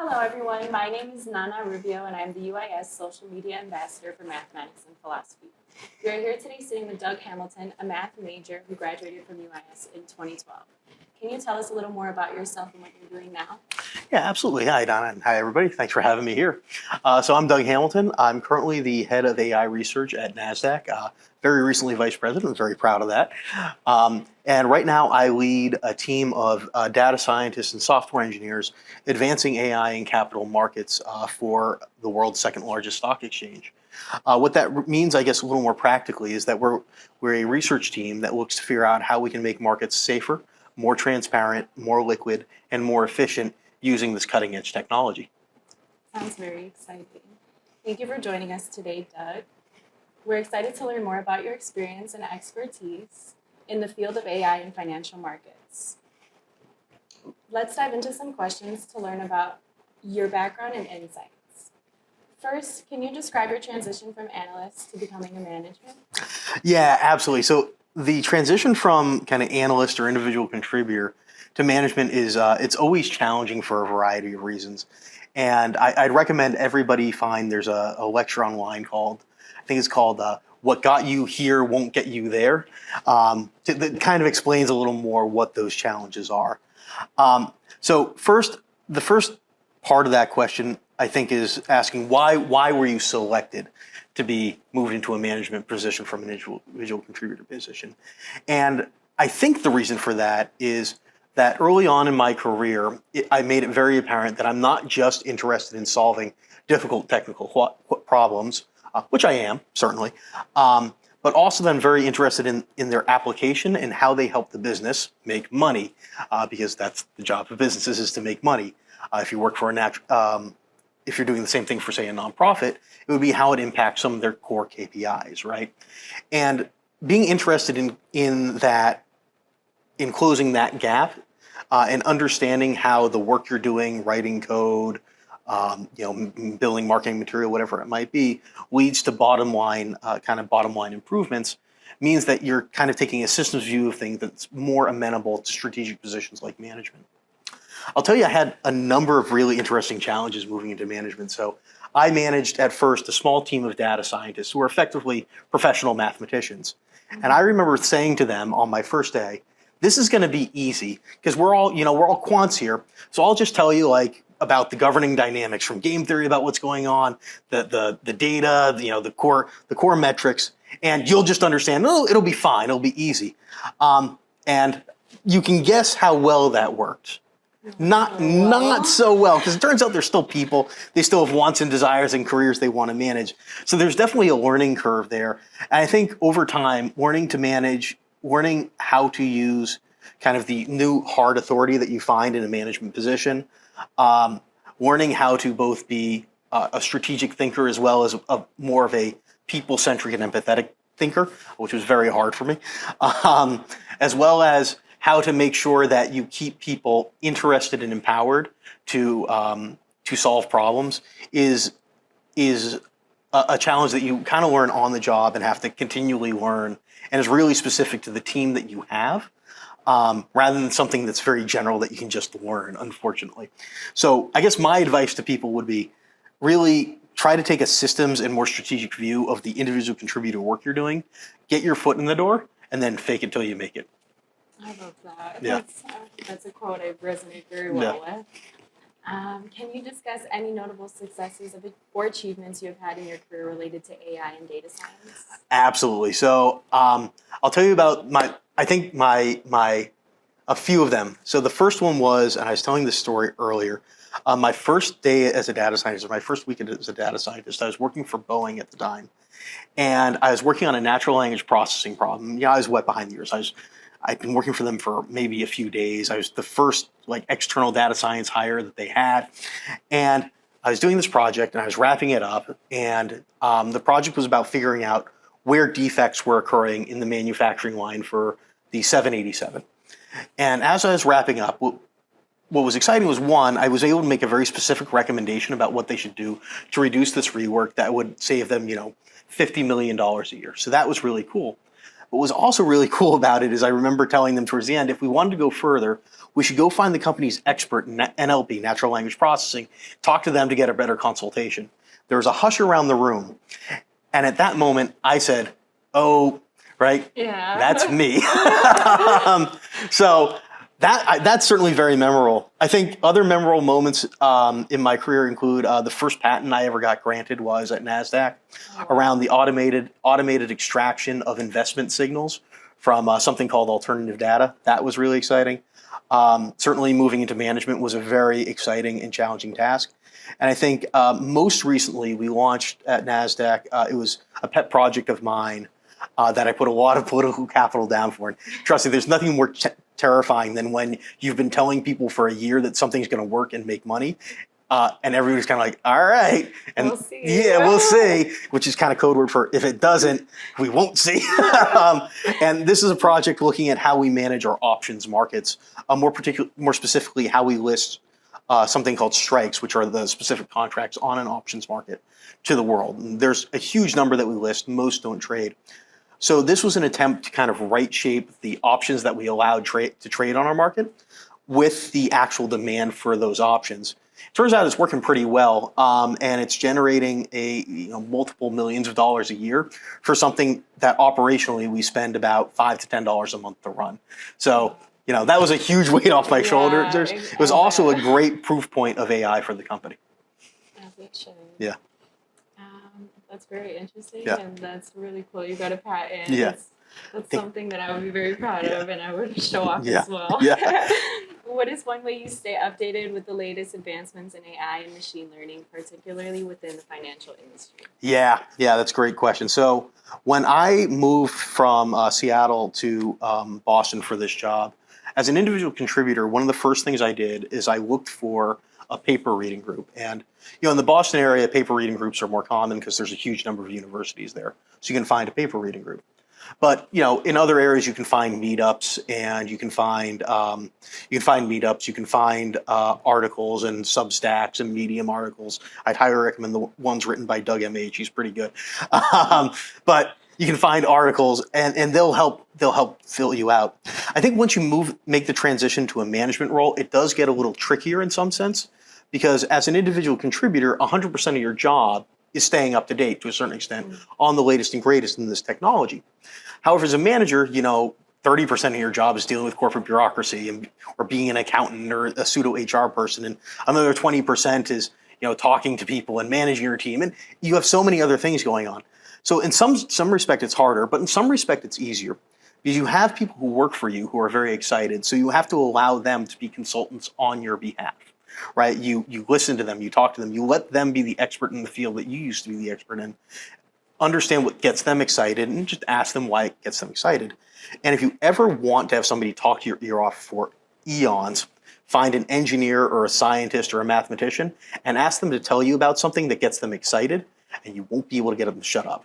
Hello, everyone. My name is Nana Rubio, and I'm the UIS Social Media Ambassador for Mathematics and Philosophy. We are here today sitting with Doug Hamilton, a math major who graduated from UIS in 2012. Can you tell us a little more about yourself and what you're doing now? Yeah, absolutely. Hi, Donna, and hi, everybody. Thanks for having me here. So I'm Doug Hamilton. I'm currently the head of AI research at Nasdaq. Very recently vice president. I'm very proud of that. And right now I lead a team of data scientists and software engineers advancing AI in capital markets for the world's second largest stock exchange. What that means, I guess, a little more practically, is that we're a research team that looks to figure out how we can make markets safer, more transparent, more liquid, and more efficient using this cutting edge technology. Sounds very exciting. Thank you for joining us today, Doug. We're excited to learn more about your experience and expertise in the field of AI and financial markets. Let's dive into some questions to learn about your background and insights. First, can you describe your transition from analyst to becoming a management? Yeah, absolutely. So the transition from kind of analyst or individual contributor to management is it's always challenging for a variety of reasons. And I'd recommend everybody find there's a lecture online called, I think it's called What Got You Here Won't Get You There. That kind of explains a little more what those challenges are. So the first part of that question, I think, is asking why were you selected to be moved into a management position from an individual contributor position? And I think the reason for that is that early on in my career, I made it very apparent that I'm not just interested in solving difficult technical problems, which I am, certainly, but also then very interested in their application and how they help the business make money, because that's the job of businesses, is to make money. If you work for if you're doing the same thing for, say, a nonprofit, it would be how it impacts some of their core KPIs, right? And being interested in that, in closing that gap, and understanding how the work you're doing, writing code, building marketing material, whatever it might be, leads to bottom line improvements, means that you're kind of taking a systems view of things that's more amenable to strategic positions like management. I'll tell you, I had a number of really interesting challenges moving into management. So I managed at first a small team of data scientists who were effectively professional mathematicians. And I remember saying to them on my first day, this is going to be easy because we're all quants here. So I'll just tell you about the governing dynamics from game theory, about what's going on, the data, the core metrics, and you'll just understand, it'll be fine, it'll be easy. And you can guess how well that worked. Not so well, because it turns out they're still people. They still have wants and desires and careers they want to manage. So there's definitely a learning curve there. And I think over time, learning to manage, learning how to use kind of the new hard authority that you find in a management position, learning how to both be a strategic thinker as well as more of a people-centric and empathetic thinker, which was very hard for me, as well as how to make sure that you keep people interested and empowered to solve problems is a challenge that you kind of learn on the job and have to continually learn, and is really specific to the team that you have, rather than something that's very general that you can just learn, unfortunately. So I guess my advice to people would be really try to take a systems and more strategic view of the individual contributor work you're doing, get your foot in the door, and then fake it till you make it. I love that. Yeah. That's a quote I resonate very well with. Can you discuss any notable successes or achievements you have had in your career related to AI and data science? Absolutely. So I'll tell you about a few of them. So the first one was, and I was telling this story earlier, my first day as a data scientist, or my first weekend as a data scientist, I was working for Boeing at the time. And I was working on a natural language processing problem. Yeah, I was wet behind the ears. I'd been working for them for maybe a few days. I was the first external data science hire that they had. And I was doing this project and I was wrapping it up. And the project was about figuring out where defects were occurring in the manufacturing line for the 787. And as I was wrapping up, what was exciting was, one, I was able to make a very specific recommendation about what they should do to reduce this rework that would save them, $50 million a year. So that was really cool. What was also really cool about it is I remember telling them towards the end, if we wanted to go further, we should go find the company's expert in NLP, natural language processing, talk to them to get a better consultation. There was a hush around the room. And at that moment, I said, oh, right, Yeah. that's me. So that's certainly very memorable. I think other memorable moments in my career include the first patent I ever got granted was at Nasdaq around the automated extraction of investment signals from something called alternative data. That was really exciting. Certainly moving into management was a very exciting and challenging task. And I think most recently we launched at Nasdaq, it was a pet project of mine that I put a lot of political capital down for. And trust me, there's nothing more terrifying than when you've been telling people for a year that something's going to work and make money. And everybody's kind of like, all right. And we'll see. Yeah, we'll see, which is kind of code word for if it doesn't, we won't see. And this is a project looking at how we manage our options markets, more specifically, how we list something called strikes, which are the specific contracts on an options market to the world. And there's a huge number that we list. Most don't trade. So this was an attempt to kind of right shape the options that we allowed to trade on our market with the actual demand for those options. Turns out it's working pretty well, and it's generating multiple millions of dollars a year for something that operationally we spend about $5 to $10 a month to run. So that was a huge weight off my shoulders. It was also a great proof point of AI for the company. As it should. Yeah. That's very interesting, Yeah. and that's really cool. You got a patent. Yeah. That's something that I would be very proud of, and I would show off Yeah. as well. Yeah. What is one way you stay updated with the latest advancements in AI and machine learning, particularly within the financial industry? Yeah, that's a great question. So when I moved from Seattle to Boston for this job, as an individual contributor, one of the first things I did is I looked for a paper reading group. And in the Boston area, paper reading groups are more common because there's a huge number of universities there. So you can find a paper reading group. But in other areas, you can find meetups, and you can find articles and Substacks and Medium articles. I'd highly recommend the ones written by Doug M.H. He's pretty good. But you can find articles, and they'll help fill you out. I think once you make the transition to a management role, it does get a little trickier in some sense, because as an individual contributor, 100% of your job is staying up to date to a certain extent on the latest and greatest in this technology. However, as a manager, 30% of your job is dealing with corporate bureaucracy or being an accountant or a pseudo HR person, and another 20% is talking to people and managing your team, and you have so many other things going on. So in some respect, it's harder, but in some respect, it's easier because you have people who work for you who are very excited. So you have to allow them to be consultants on your behalf, right? You listen to them, you talk to them, you let them be the expert in the field that you used to be the expert in. Understand what gets them excited and just ask them why it gets them excited. And if you ever want to have somebody talk your ear off for eons, find an engineer or a scientist or a mathematician and ask them to tell you about something that gets them excited, and you won't be able to get them to shut up.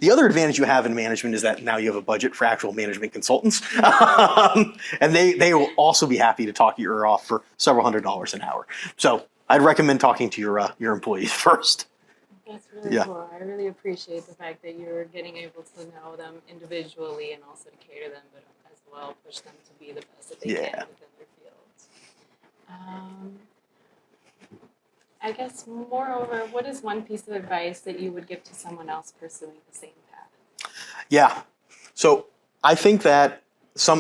The other advantage you have in management is that now you have a budget for actual management consultants. And they will also be happy to talk your ear off for several $100s an hour. So I'd recommend talking to your employees first. That's really cool. I really appreciate the fact that you're getting able to know them individually and also to cater them, but as well push them to be the best that they can within their fields. I guess, moreover, what is one piece of advice that you would give to someone else pursuing the same path? Yeah. So I think that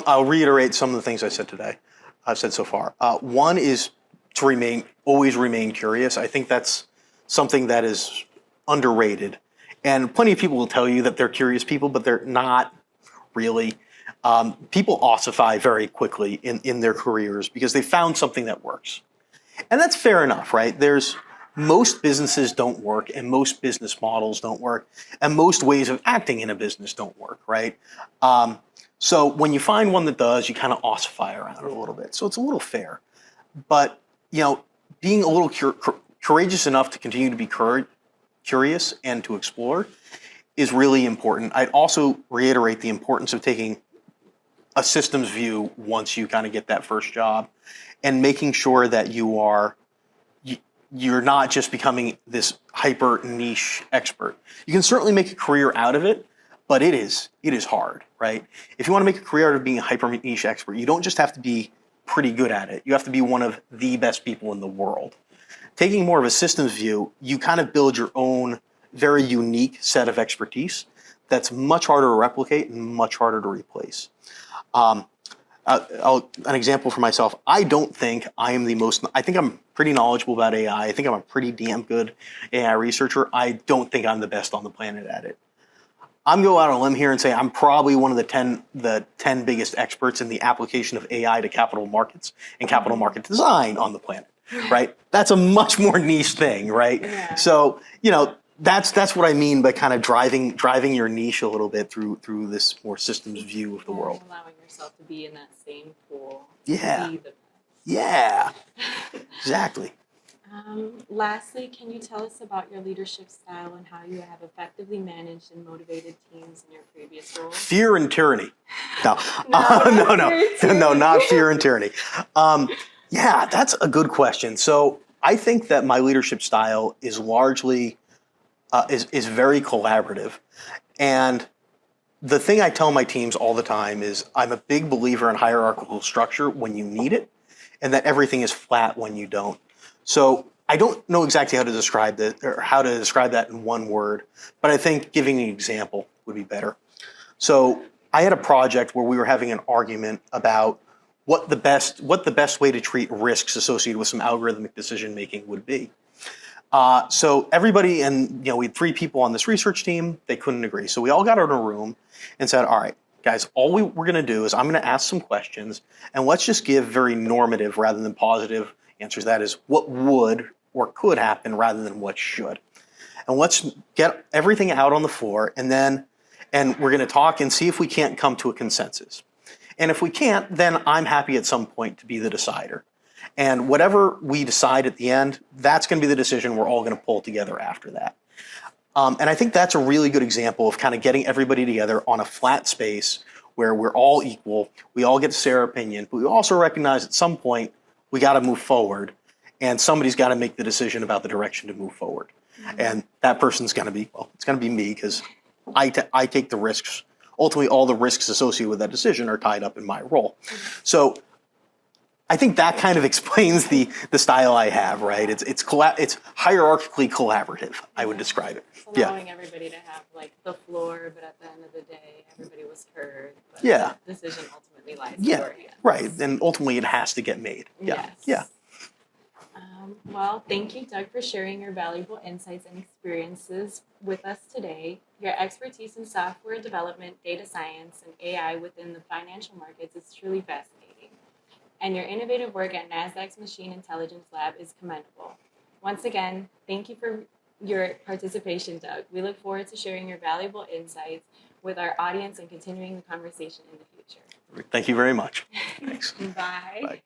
I'll reiterate some of the things I've said so far. One is to always remain curious. I think that's something that is underrated. And plenty of people will tell you that they're curious people, but they're not really. People ossify very quickly in their careers because they found something that works. And that's fair enough, right? Most businesses don't work, and most business models don't work, and most ways of acting in a business don't work, right? So when you find one that does, you kind of ossify around it a little bit. So it's a little fair. But, being a little courageous enough to continue to be curious and to explore is really important. I'd also reiterate the importance of taking a systems view once you kind of get that first job, and making sure that you're not just becoming this hyper niche expert. You can certainly make a career out of it, but it is hard, right? If you want to make a career out of being a hyper niche expert, you don't just have to be pretty good at it. You have to be one of the best people in the world. Taking more of a systems view, you kind of build your own very unique set of expertise that's much harder to replicate and much harder to replace. An example for myself, I don't think I am I think I'm pretty knowledgeable about AI. I think I'm a pretty damn good AI researcher. I don't think I'm the best on the planet at it. I'm going to go out on a limb here and say I'm probably one of the 10 biggest experts in the application of AI to capital markets and capital market design on the planet, right? That's a much more niche thing, right? Yeah. So, that's what I mean by kind of driving your niche a little bit through this more systems view of the world. Allowing yourself to be in that same pool. Yeah. Be the best. Yeah. Exactly. Lastly, can you tell us about your leadership style and how you have effectively managed and motivated teams in your previous roles? Fear and tyranny. No, No, not fear and tyranny. Yeah, that's a good question. So I think that my leadership style is largely is very collaborative, and the thing I tell my teams all the time is I'm a big believer in hierarchical structure when you need it, and that everything is flat when you don't. So I don't know exactly how to describe that in one word, but I think giving an example would be better. So I had a project where we were having an argument about what the best way to treat risks associated with some algorithmic decision making would be. So everybody, and we had 3 people on this research team, they couldn't agree. So we all got out in a room and said, all right, guys, all we're going to do is I'm going to ask some questions, and let's just give very normative rather than positive answers. That is, what would or could happen rather than what should. And let's get everything out on the floor, and we're going to talk and see if we can't come to a consensus. And if we can't, then I'm happy at some point to be the decider. And whatever we decide at the end, that's going to be the decision we're all going to pull together after that. And I think that's a really good example of kind of getting everybody together on a flat space where we're all equal. We all get to say our opinion, but we also recognize at some point we got to move forward, and somebody's got to make the decision about the direction to move forward. Mm-hmm. And that person's going to be, it's going to be me, because I take the risks. Ultimately, all the risks associated with that decision are tied up in my role. Mm-hmm. So I think that kind of explains the style I have, right? It's hierarchically collaborative, I would describe it. It's allowing everybody to have the floor, but at the end of the day, everybody was heard. But the decision ultimately lies in your hands. Right. And ultimately, it has to get made. Yes. Yeah. Well, thank you, Doug, for sharing your valuable insights and experiences with us today. Your expertise in software development, data science, and AI within the financial markets is truly fascinating. And your innovative work at Nasdaq's Machine Intelligence Lab is commendable. Once again, thank you for your participation, Doug. We look forward to sharing your valuable insights with our audience and continuing the conversation in the future. Thank you very much. Thanks. Bye. Bye.